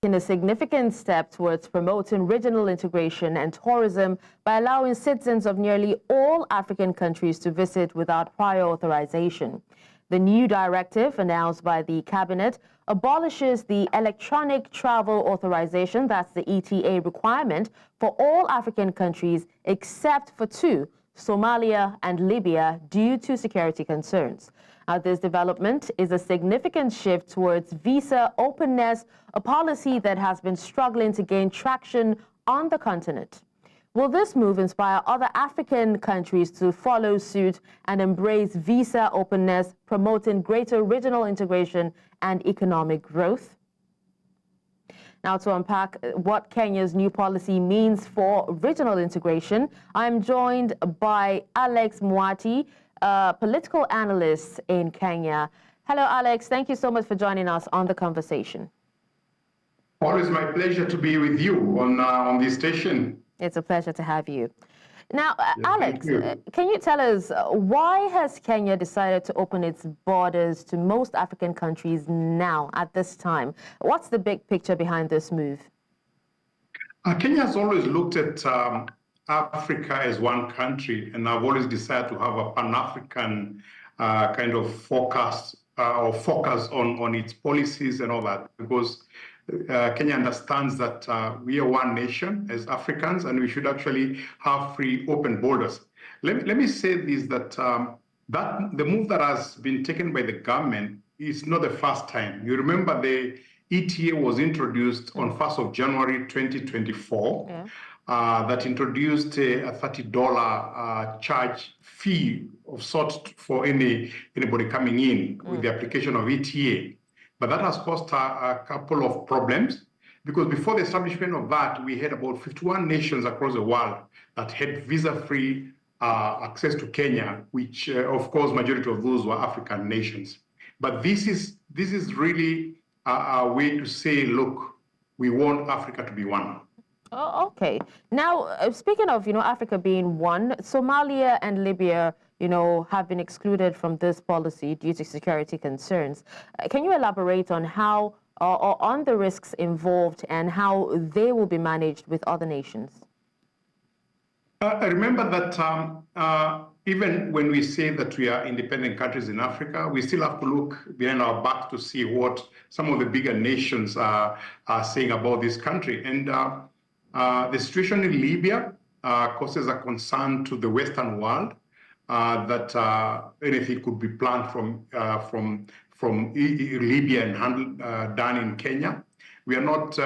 In a significant step towards promoting regional integration and tourism by allowing citizens of nearly all African countries to visit without prior authorization. The new directive, announced by the Cabinet, abolishes the Electronic Travel Authorization, that's the ETA requirement, for all African countries except for two, Somalia and Libya, due to security concerns. This development is a significant shift towards visa openness, a policy that has been struggling to gain traction on the continent. Will this move inspire other African countries to follow suit and embrace visa openness, promoting greater regional integration and economic growth? Now, to unpack what Kenya's new policy means for regional integration, I'm joined by Alex Mwathi, a political analyst in Kenya. Hello, Alex. Thank you so much for joining us on the conversation. Always my pleasure to be with you on this station. It's a pleasure to have you. Now, Alex, can you tell us why has Kenya decided to open its borders to most African countries now at this time? What's the big picture behind this move? Kenya has always looked at Africa as one country, and I've always decided to have a Pan-African kind of focus on its policies and all that, because Kenya understands that we are one nation as Africans, and we should actually have free, open borders. Let me say this, that the move that has been taken by the government is not the first time. You remember the ETA was introduced on 1st of January 2024. Yeah. That introduced a $30 charge fee of sort for anybody coming in with the application of ETA. But that has caused a couple of problems, because before the establishment of that, we had about 51 nations across the world that had visa-free access to Kenya, which, of course, majority of those were African nations. But this is really a way to say, look, we want Africa to be one. Oh, okay. Now, speaking of, Africa being one, Somalia and Libya, have been excluded from this policy due to security concerns. Can you elaborate on how, or on the risks involved and how they will be managed with other nations? Remember that even when we say that we are independent countries in Africa, we still have to look behind our back to see what some of the bigger nations are saying about this country. And the situation in Libya causes a concern to the Western world that anything could be planned from Libya and handled done in Kenya. We are not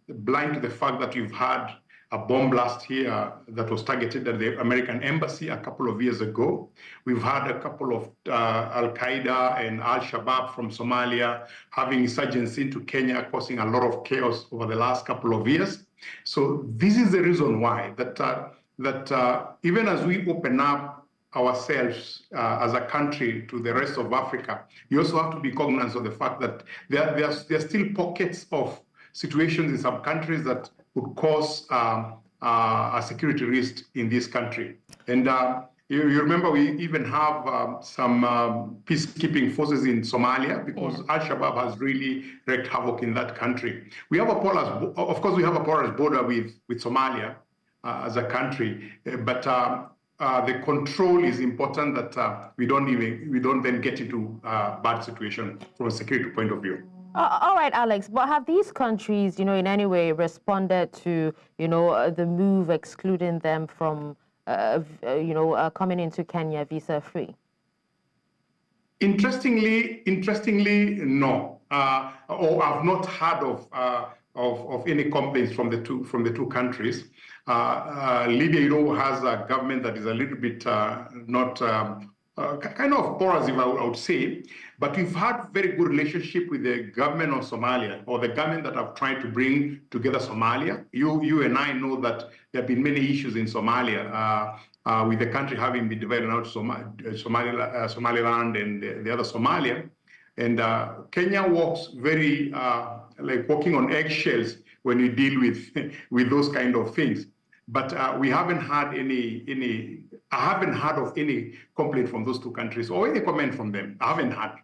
blind to the fact that we've had a bomb blast here that was targeted at the American embassy a couple of years ago. We've had a couple of Al-Qaeda and Al-Shabaab from Somalia having insurgency into Kenya, causing a lot of chaos over the last couple of years. So this is the reason why that even as we open up ourselves as a country to the rest of Africa, you also have to be cognizant of the fact that there are still pockets of situations in some countries that would cause a security risk in this country. And you remember we even have some peacekeeping forces in Somalia, because Al-Shabaab has really wreaked havoc in that country. We have of course, we have a porous border with Somalia as a country, but the control is important, that we don't then get into a bad situation from a security point of view. All right, Alex, but have these countries, in any way responded to, the move excluding them from, coming into Kenya visa-free? Interestingly, no. Or I've not heard of any complaints from the two countries. Libya, has a government that is a little bit not kind of porous, I would say, but we've had very good relationship with the government of Somalia, or the government that have tried to bring together Somalia. You and I know that there have been many issues in Somalia, with the country having been divided out to Somaliland and the other Somalia. And Kenya walks very like walking on eggshells when we deal with those kind of things. But we haven't had I haven't heard of any complaint from those two countries or any comment from them. I haven't had.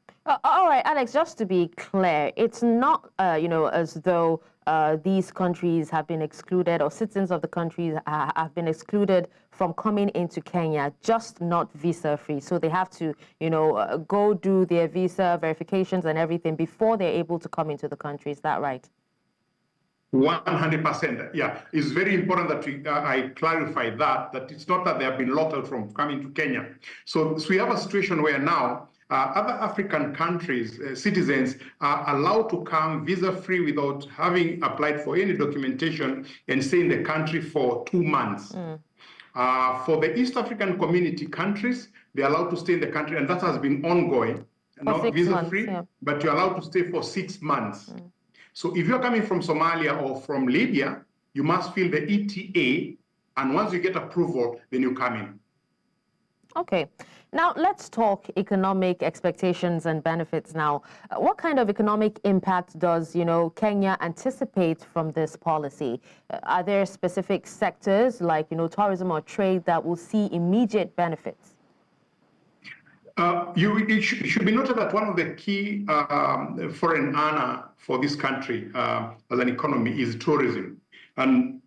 All right, Alex, just to be clear, it's not, as though these countries have been excluded, or citizens of the countries have been excluded from coming into Kenya, just not visa-free. So they have to, go do their visa verifications and everything before they're able to come into the country. Is that right? 100%. Yeah, it's very important that I clarify that it's not that they have been locked out from coming to Kenya. So we have a situation where now other African countries, citizens are allowed to come visa-free without having applied for any documentation and stay in the country for 2 months. For the East African community countries, they're allowed to stay in the country, and that has been ongoing, not visa-free, yeah. But you're allowed to stay for 6 months. So if you're coming from Somalia or from Libya, you must fill the ETA, and once you get approval, then you come in. Okay. Now, let's talk economic expectations and benefits now. What kind of economic impact does, Kenya anticipate from this policy? Are there specific sectors like, tourism or trade that will see immediate benefits? It should be noted that one of the key foreign earner for this country as an economy is tourism. And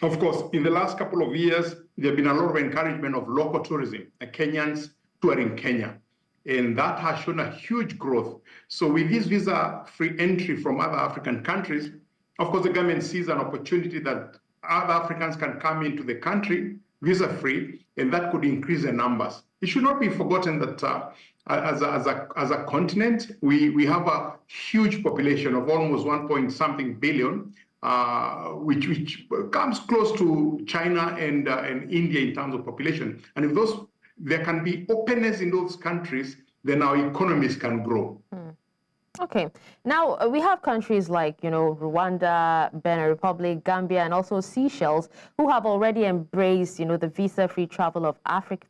of course, in the last couple of years, there have been a lot of encouragement of local tourism, Kenyans touring Kenya. And that has shown a huge growth. So with this visa-free entry from other African countries, of course, the government sees an opportunity that other Africans can come into the country visa-free, and that could increase the numbers. It should not be forgotten that as a continent, we have a huge population of almost 1.something billion, which comes close to China and India in terms of population. And if there can be openness in those countries, then our economies can grow. Okay. Now, we have countries like, Rwanda, Benin Republic, Gambia, and also Seychelles, who have already embraced, the visa-free travel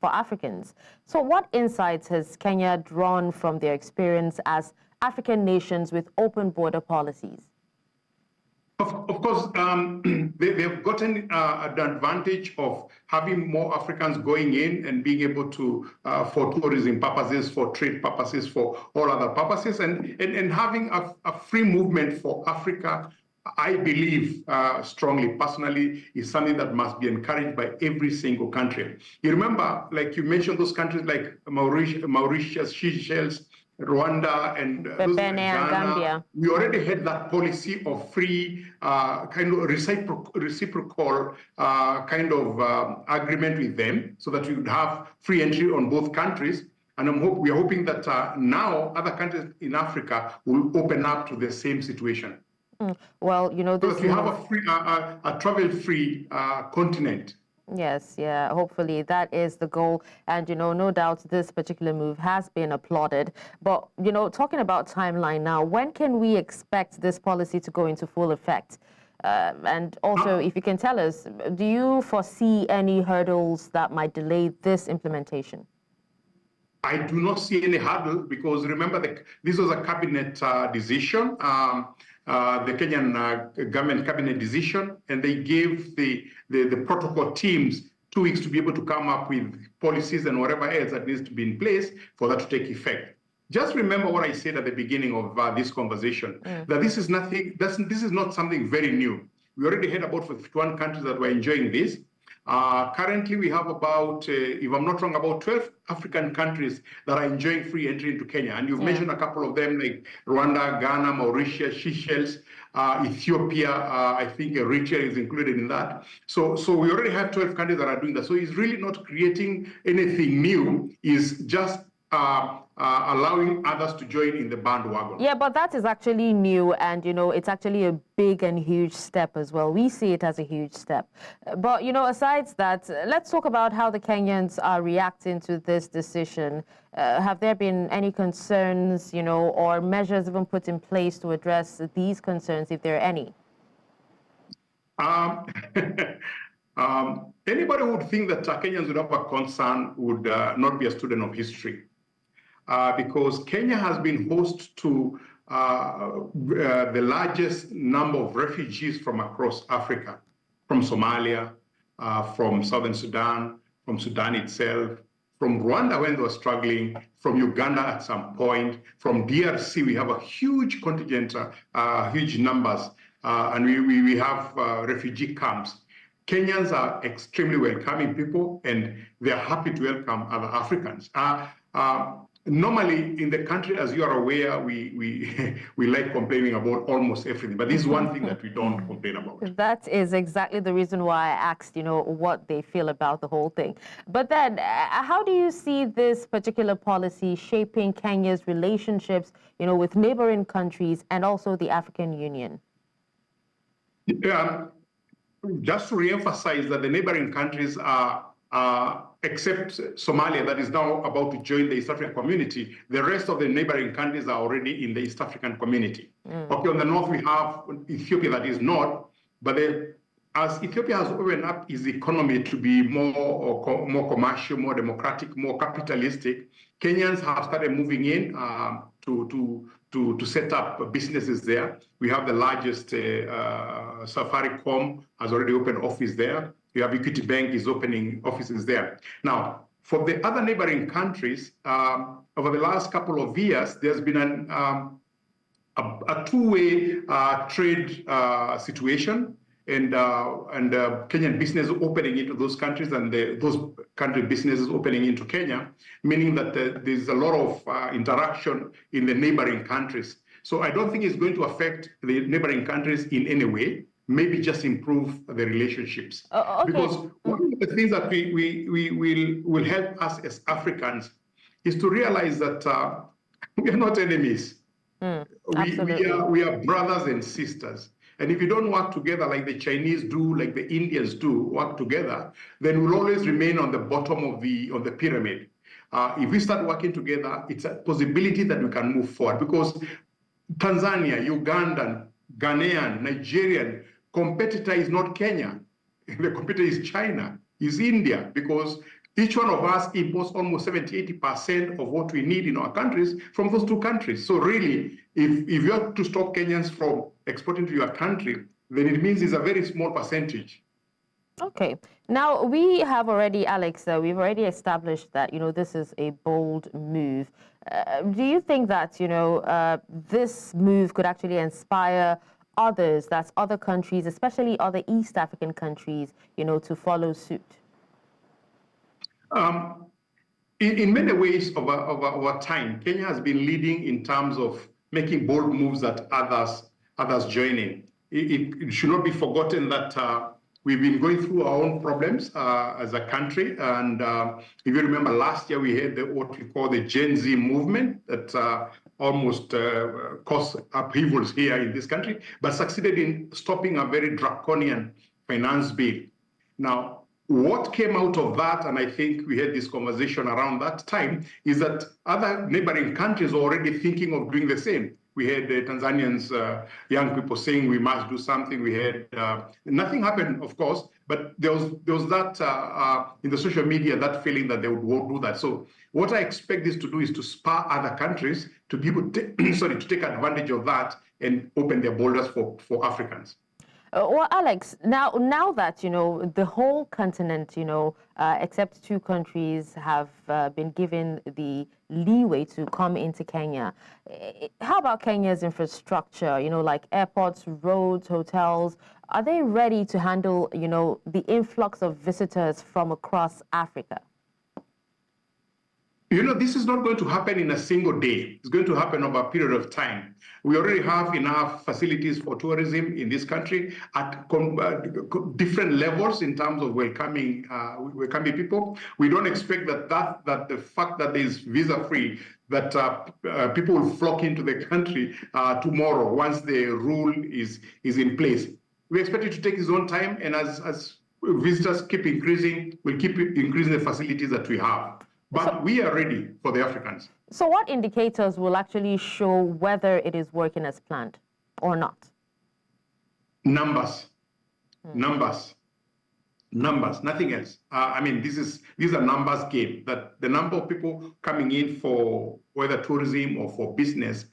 for Africans. So what insights has Kenya drawn from their experience as African nations with open border policies? Of course, they've gotten an advantage of having more Africans going in and being able to, for tourism purposes, for trade purposes, for all other purposes, and having a free movement for Africa, I believe strongly, personally, is something that must be encouraged by every single country. You remember, like you mentioned, those countries like Mauritius, Seychelles, Rwanda, and Benin and Gambia. We already had that policy of free kind of reciprocal kind of agreement with them, so that we would have free entry on both countries. And we are hoping that now other countries in Africa will open up to the same situation. Well, so that we have a travel-free continent. Yes, yeah, hopefully that is the goal. And, no doubt this particular move has been applauded. But, talking about timeline now, when can we expect this policy to go into full effect? And also, if you can tell us, do you foresee any hurdles that might delay this implementation? I do not see any hurdle, because remember, this was a cabinet decision. The Kenyan government cabinet decision, and they gave the protocol teams 2 weeks to be able to come up with policies and whatever else that needs to be in place for that to take effect. Just remember what I said at the beginning of this conversation, that this is not something very new. We already had about 51 countries that were enjoying this. Currently, we have about, if I'm not wrong, about 12 African countries that are enjoying free entry into Kenya. And you've mentioned a couple of them, like Rwanda, Ghana, Mauritius, Seychelles, Ethiopia. I think Eritrea is included in that. So we already have 12 countries that are doing that. So it's really not creating anything new. It's just allowing others to join in the bandwagon. Yeah, but that is actually new, and it's actually a big and huge step as well. We see it as a huge step. But aside that, let's talk about how the Kenyans are reacting to this decision. Have there been any concerns, or measures even put in place to address these concerns, if there are any? Anybody would think that Kenyans would have a concern would not be a student of history. Because Kenya has been host to the largest number of refugees from across Africa, from Somalia, from Southern Sudan, from Sudan itself, from Rwanda when they were struggling, from Uganda at some point, from DRC. We have a huge contingent, huge numbers and we have refugee camps. Kenyans are extremely welcoming people, and they're happy to welcome other Africans. Normally, in the country, as you are aware, we like complaining about almost everything, but this is one thing that we don't complain about. That is exactly the reason why I asked, what they feel about the whole thing. But then, how do you see this particular policy shaping Kenya's relationships, with neighboring countries and also the African Union? Just to re-emphasize that the neighboring countries are, except Somalia, that is now about to join the East African community, the rest of the neighboring countries are already in the East African community. Okay, on the north we have Ethiopia that is not, but as Ethiopia has opened up its economy to be more commercial, more democratic, more capitalistic, Kenyans have started moving in to set up businesses there. We have the largest Safaricom has already opened office there. You have Equity Bank is opening offices there. Now, for the other neighboring countries, over the last couple of years, there's been a two-way trade situation, and Kenyan business opening into those countries, and those country businesses opening into Kenya, meaning that there's a lot of interaction in the neighboring countries. So I don't think it's going to affect the neighboring countries in any way, maybe just improve the relationships. Okay. Because one of the things that will help us as Africans is to realize that we are not enemies. We are brothers and sisters. And if you don't work together like the Chinese do, like the Indians do, work together, then we'll always remain on the bottom of the pyramid. If we start working together, it's a possibility that we can move forward, because Tanzania, Ugandan, Ghanaian, Nigerian competitor is not Kenya. The competitor is China, is India, because each one of us imports almost 70–80% of what we need in our countries from those two countries. So really, if you have to stop Kenyans from exporting to your country, then it means it's a very small percentage. Okay. Now, we have already, Alex, we've already established that, this is a bold move. Do you think that, this move could actually inspire others, that's other countries, especially other East African countries, to follow suit? In many ways over time, Kenya has been leading in terms of making bold moves that others join in. It should not be forgotten that we've been going through our own problems as a country. And if you remember last year, we had what we call the Gen Z movement that almost caused upheavals here in this country, but succeeded in stopping a very draconian finance bill. Now, what came out of that, and I think we had this conversation around that time, is that other neighboring countries are already thinking of doing the same. We had the Tanzanians, young people saying we must do something. We had, nothing happened, of course, but there was that in the social media, that feeling that they would do that. So what I expect this to do is to spur other countries to be able to, to take advantage of that and open their borders for Africans. Well, Alex, now that, the whole continent, except two countries have been given the leeway to come into Kenya, how about Kenya's infrastructure, like airports, roads, hotels? Are they ready to handle, the influx of visitors from across Africa? This is not going to happen in a single day. It's going to happen over a period of time. We already have enough facilities for tourism in this country at different levels in terms of welcoming people. We don't expect that the fact that there is visa-free, that people will flock into the country tomorrow once the rule is in place. We expect it to take its own time, and as visitors keep increasing, we'll keep increasing the facilities that we have. But we are ready for the Africans. So what indicators will actually show whether it is working as planned or not? Numbers, nothing else. I mean, these are numbers game, that the number of people coming in for whether tourism or for business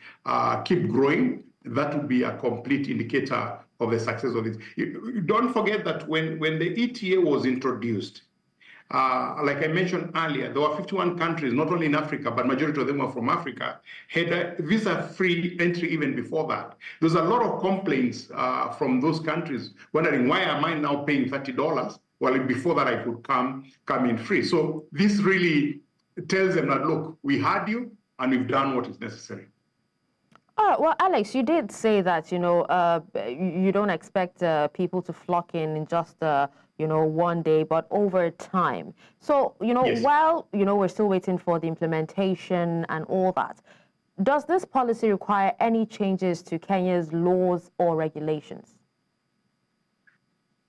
keep growing. That would be a complete indicator of the success of it. Don't forget that when the ETA was introduced, like I mentioned earlier, there were 51 countries, not only in Africa, but majority of them were from Africa, had a visa-free entry even before that. There's a lot of complaints from those countries wondering, why am I now paying $30? Well, before that I could come in free. So this really tells them that, look, we heard you and we've done what is necessary. Well, Alex, you did say that, you don't expect people to flock in just, one day, but over time. So, Yes. while, we're still waiting for the implementation and all that, does this policy require any changes to Kenya's laws or regulations?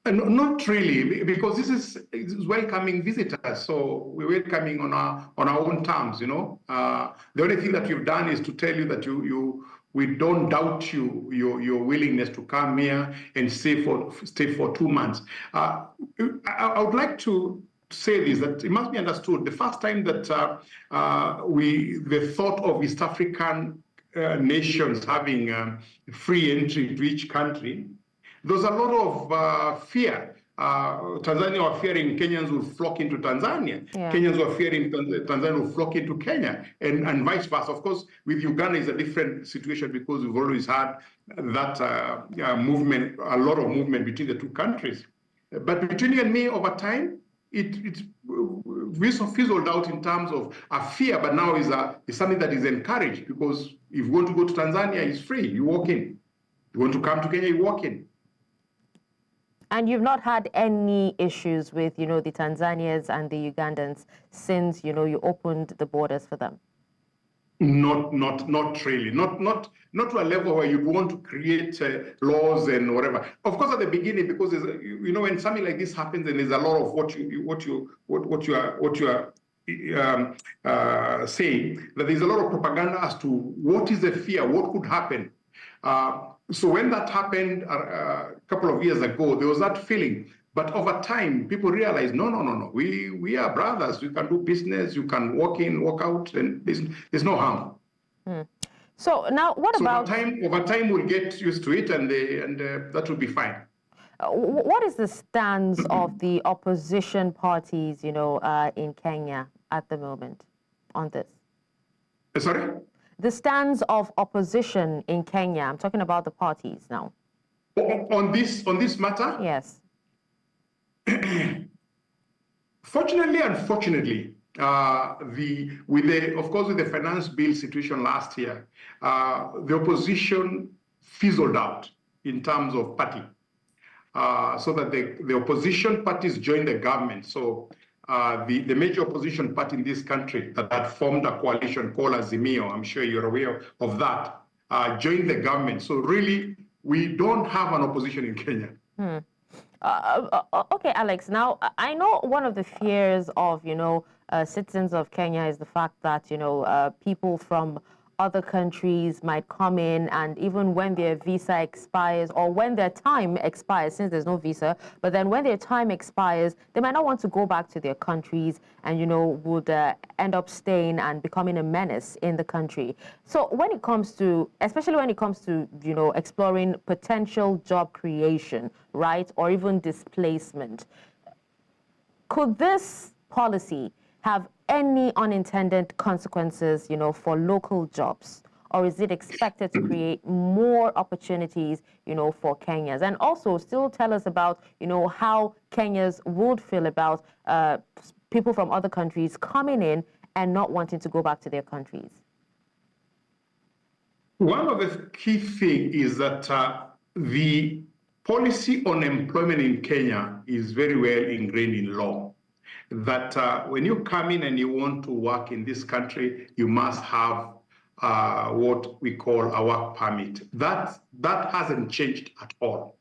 Not really, because this is welcoming visitors. So we're welcoming on our own terms. The only thing that we've done is to tell you that we don't doubt your willingness to come here and stay for 2 months. I would like to say this, that it must be understood. The first time that the thought of East African nations having free entry to each country, there's a lot of fear. Tanzania were fearing Kenyans will flock into Tanzania. Yeah. Kenyans were fearing Tanzania will flock into Kenya, and vice versa. Of course, with Uganda is a different situation because we've always had that movement, a lot of movement between the two countries. But between you and me, over time, it fizzled out in terms of a fear, but now is something that is encouraged, because if you want to go to Tanzania, it's free. You walk in. You want to come to Kenya, you walk in. And you've not had any issues with, the Tanzanians and the Ugandans since, you opened the borders for them? Not really. Not to a level where you'd want to create laws and whatever. Of course, at the beginning, because when something like this happens, and there's a lot of what you are saying, that there's a lot of propaganda as to what is the fear, what could happen. So when that happened a couple of years ago, there was that feeling. But over time, people realized, no. We are brothers. We can do business. You can walk in, walk out, and there's no harm. So now, what about over time, we'll get used to it, and that will be fine. What is the stance of the opposition parties, in Kenya at the moment on this? Sorry? The stance of opposition in Kenya. I'm talking about the parties now. On this matter? Yes. Fortunately, unfortunately, with the finance bill situation last year, the opposition fizzled out in terms of party, so that the opposition parties joined the government. So the major opposition party in this country that formed a coalition called Azimio, I'm sure you're aware of that, joined the government. So really, we don't have an opposition in Kenya. Okay, Alex. Now, I know one of the fears of, citizens of Kenya is the fact that, people from other countries might come in, and even when their visa expires, or when their time expires, since there's no visa, but then when their time expires, they might not want to go back to their countries and, would end up staying and becoming a menace in the country. So when it comes to, especially when it comes to, exploring potential job creation, right, or even displacement, could this policy have any unintended consequences, for local jobs? Or is it expected to create more opportunities, for Kenyans? And also still tell us about, how Kenyans would feel about people from other countries coming in and not wanting to go back to their countries. One of the key things is that the policy on employment in Kenya is very well ingrained in law. That when you come in and you want to work in this country, you must have what we call a work permit. That hasn't changed at all.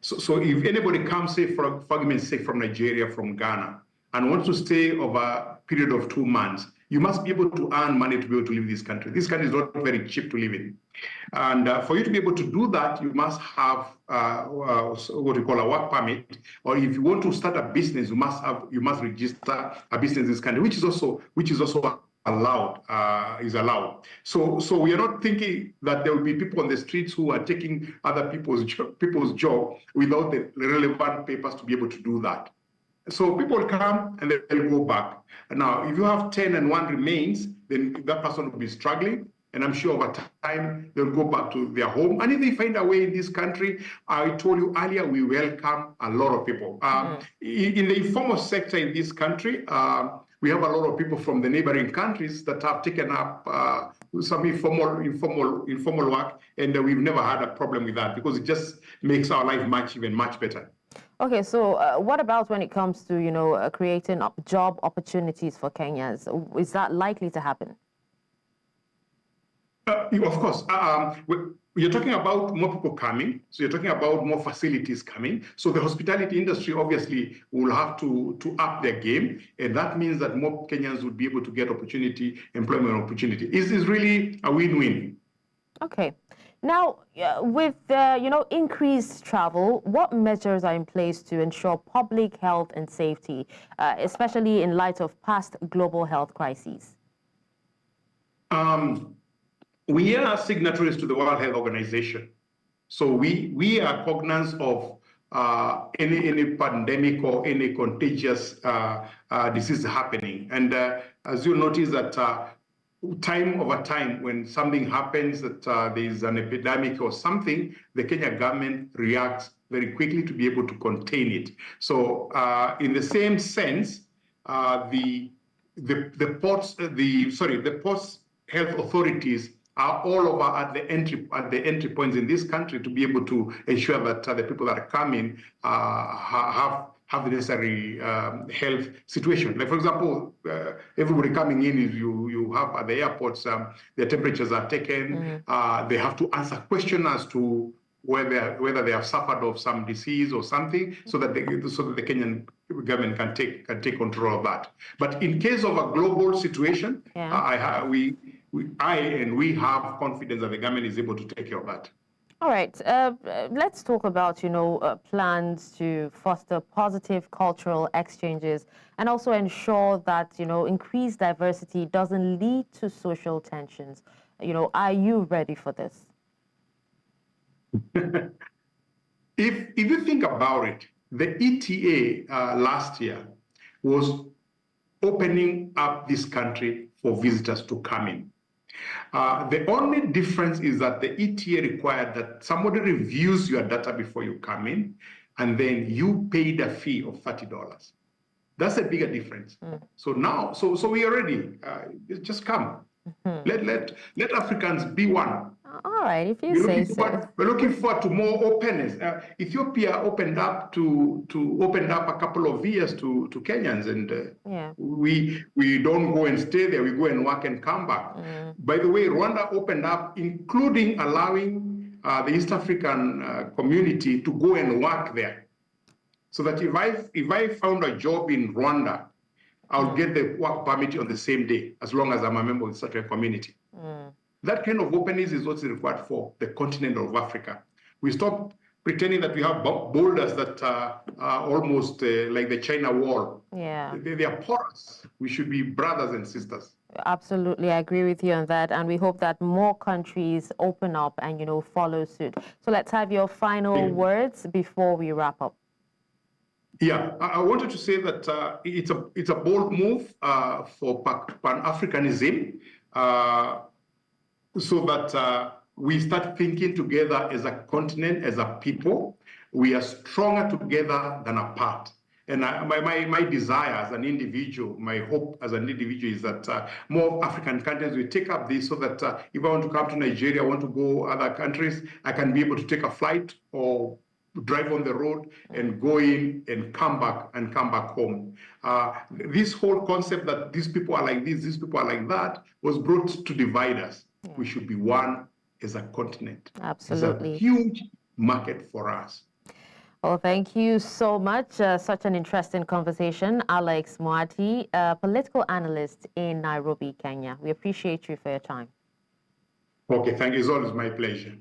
So if anybody comes, say, for argument's sake, from Nigeria, from Ghana, and wants to stay over a period of 2 months, you must be able to earn money to be able to live in this country. This country is not very cheap to live in. And for you to be able to do that, you must have what we call a work permit. Or if you want to start a business, you must register a business in this country, which is also allowed. So we are not thinking that there will be people on the streets who are taking other people's job without the relevant papers to be able to do that. So people come and they'll go back. Now, if you have 10 and one remains, then that person will be struggling. And I'm sure over time, they'll go back to their home. And if they find a way in this country, I told you earlier, we welcome a lot of people. In the informal sector in this country, we have a lot of people from the neighboring countries that have taken up some informal work, and we've never had a problem with that because it just makes our life even much better. Okay, so what about when it comes to, creating job opportunities for Kenyans? Is that likely to happen? Of course. You're talking about more people coming, so you're talking about more facilities coming. So the hospitality industry obviously will have to up their game, and that means that more Kenyans would be able to get employment opportunity. It's really a win-win. Okay. Now, with increased travel, what measures are in place to ensure public health and safety, especially in light of past global health crises? We are signatories to the World Health Organization. So we are cognizant of any pandemic or any contagious disease happening. And as you notice that time over time, when something happens, that there is an epidemic or something, the Kenya government reacts very quickly to be able to contain it. So in the same sense, the ports health authorities are all over at the entry points in this country to be able to ensure that the people that are coming have the necessary health situation. Like, for example, everybody coming in, is you have at the airports, their temperatures are taken. They have to answer questions as to whether they have suffered of some disease or something, so that the Kenyan government can take control of that. But in case of a global situation, we have confidence that the government is able to take care of that. All right. Let's talk about, plans to foster positive cultural exchanges and also ensure that, increased diversity doesn't lead to social tensions. Are you ready for this? If you think about it, the ETA last year was opening up this country for visitors to come in. The only difference is that the ETA required that somebody reviews your data before you come in, and then you paid a fee of $30. That's a bigger difference. So now, so we are ready. Just come. Let Africans be one. All right, if you say so. We're looking forward to more openness. Ethiopia opened up a couple of years to Kenyans, and we don't go and stay there. We go and work and come back. By the way, Rwanda opened up, including allowing the East African community to go and work there, so that if I found a job in Rwanda, I'll get the work permit on the same day, as long as I'm a member of such a community. That kind of openness is what's required for the continent of Africa. We stop pretending that we have borders that are almost like the China wall. Yeah. They are porous. We should be brothers and sisters. Absolutely, I agree with you on that, and we hope that more countries open up and follow suit. So let's have your final words before we wrap up. Yeah, I wanted to say that it's a bold move for Pan-Africanism, so that we start thinking together as a continent, as a people. We are stronger together than apart. And my desire as an individual, my hope as an individual is that more African countries will take up this, so that if I want to come to Nigeria, I want to go other countries, I can be able to take a flight or drive on the road and go in and come back home. This whole concept that these people are like this, these people are like that, was brought to divide us. We should be one as a continent. Absolutely. It's a huge market for us. Well, thank you so much. Such an interesting conversation. Alex Mwathi, a political analyst in Nairobi, Kenya. We appreciate you for your time. Okay, thank you. It's always my pleasure.